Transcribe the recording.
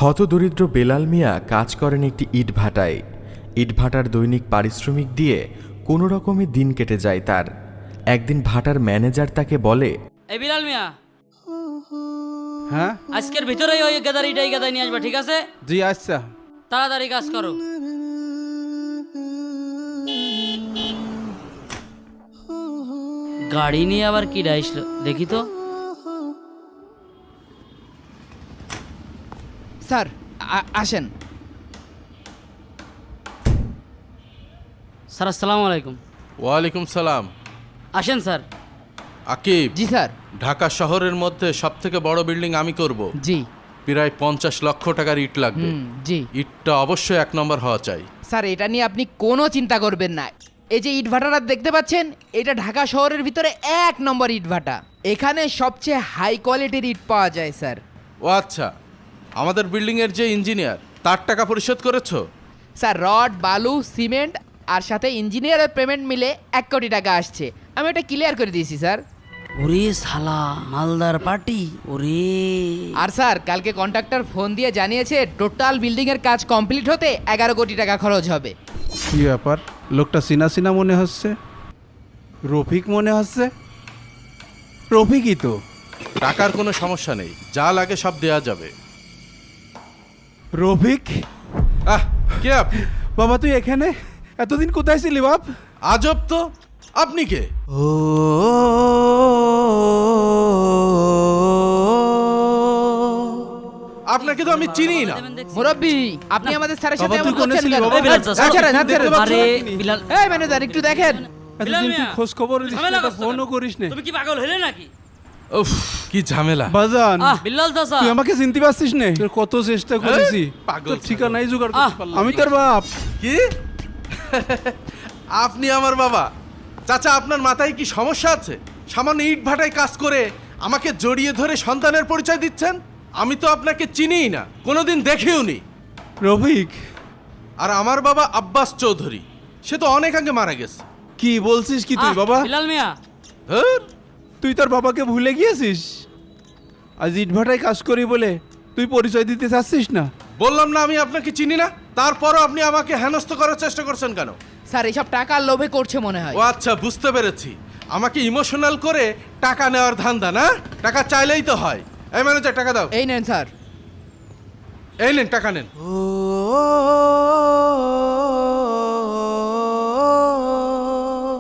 হতদরিদ্র বেলাল মিয়া কাজ করেন একটি ইটভাটায়। ইটভাটার দৈনিক পারিশ্রমিক দিয়ে কোনো রকমে দিন কেটে যায় তার। একদিন ভাটার ম্যানেজার তাকে বলে, এই বিলাল মিয়া, হ্যাঁ আজকের ভিতরেই ওই গাদারিটাই গাদাই নিয়ে আসবা, ঠিক আছে? জি আচ্ছা। তাড়াতাড়ি কাজ করো। গাড়ি নিয়ে আবার কি আসলো দেখি তো। স্যার আসেন। স্যার আসসালামু আলাইকুম। ওয়ালাইকুম সালাম। আসেন স্যার। আকিব, জি স্যার। ঢাকা শহরের মধ্যে সবথেকে বড় বিল্ডিং আমি করব। জি। প্রায় 50 লক্ষ টাকার ইট লাগবে। জি ইটটা অবশ্যই 1 নম্বর হওয়া চাই। স্যার, এটা নিয়ে আপনি কোনো চিন্তা করবেন না। এই যে ইটভাটাটা দেখতে পাচ্ছেন, এটা ঢাকা শহরের ভিতরে 1 নম্বর ইটভাটা। এখানে সবচেয়ে হাই কোয়ালিটির ইট পাওয়া যায় স্যার। ও আচ্ছা, আমাদের বিল্ডিংয়ের যে ইঞ্জিনিয়ার তার টাকা পরিশোধ করেছো? স্যার, রড, বালু, সিমেন্ট আর সাথে ইঞ্জিনিয়ারের পেমেন্ট মিলে 1 কোটি টাকা আসছে। আমি এটা ক্লিয়ার করে দিয়েছি স্যার। ওরে শালা, মালদার পার্টি ওরে। আর স্যার, কালকে কন্ট্রাক্টর ফোন দিয়ে জানিয়েছে টোটাল বিল্ডিং এর কাজ কমপ্লিট হতে 11 কোটি টাকা খরচ হবে। কি ব্যাপার, লোকটা চিনা চিনা মনে হচ্ছে। রফিক মনে হচ্ছে। রফিকই তো। টাকার কোনো সমস্যা নেই, যা লাগে সব দেয়া যাবে। রফিক, কে আপনি? বাবা তুই এখানে এতদিন কোথায় ছিলি বাপ? আজব তো, আপনি কে? আপনাকে তো আমি চিনি না। মুরব্বি, আপনি আমাদের স্যারের সাথে বাবা, তুই এমন কোনে করছেন ছিলি কেন? বাবা? এই বিলাল চাচা, আচ্ছা, আচ্ছা, আচ্ছা। আরে বিলাল, এই ম্যানেজার, একটু দেখেন। এতদিন তুই খোঁজ খবর দিস ঝামেলা না, করছো ফোনও কেন? করিস না। তুমি কি পাগল হলে নাকি? উফ, কি ঝামেলা। বাজান, বিলাল চাচা, তুই আমাকে চিনতে পারছিস না? তোর কত চেষ্টা করেছি, পাগল তোর ঠিকানাই জোগাড় আহ, করতে পারলাম না। আমি তোর বাপ। কি? আপনি আমার বাবা? চাচা, আপনার মাথায় কি সমস্যা আছে? সামান্য ইট ভাটায় কাজ করে আমাকে জড়িয়ে ধরে সন্তানের পরিচয় দিচ্ছেন? আমি তো আপনাকে চিনিই না, কোনোদিন দেখিও নি। রফিক, আর আমার বাবা আব্বাস চৌধুরী, সে তো অনেক আগে মারা গেছে। কি বলছিস কি তুই বাবা? বিলাল মিয়া, ধুর, তুই তোর বাবাকে ভুলে গিয়েছিস? আজ ইটভাটায় কাজ করি বলে তুই পরিচয় দিতে চাচ্ছিস না? বললাম না আমি আপনাকে চিনি না, তারপরও আপনি আমাকে হেনস্থ করার চেষ্টা করছেন কেন? স্যার, এইসব টাকার লোভে করছে মনে হয়। ও আচ্ছা, বুঝতে পেরেছি। আমাকে ইমোশনাল করে টাকা নেওয়ার ধান্দা না? টাকা চাইলেই তো হয়। এই ম্যানেজার, টাকা দাও। এই নেন স্যার। এই নেন, টাকা নেন।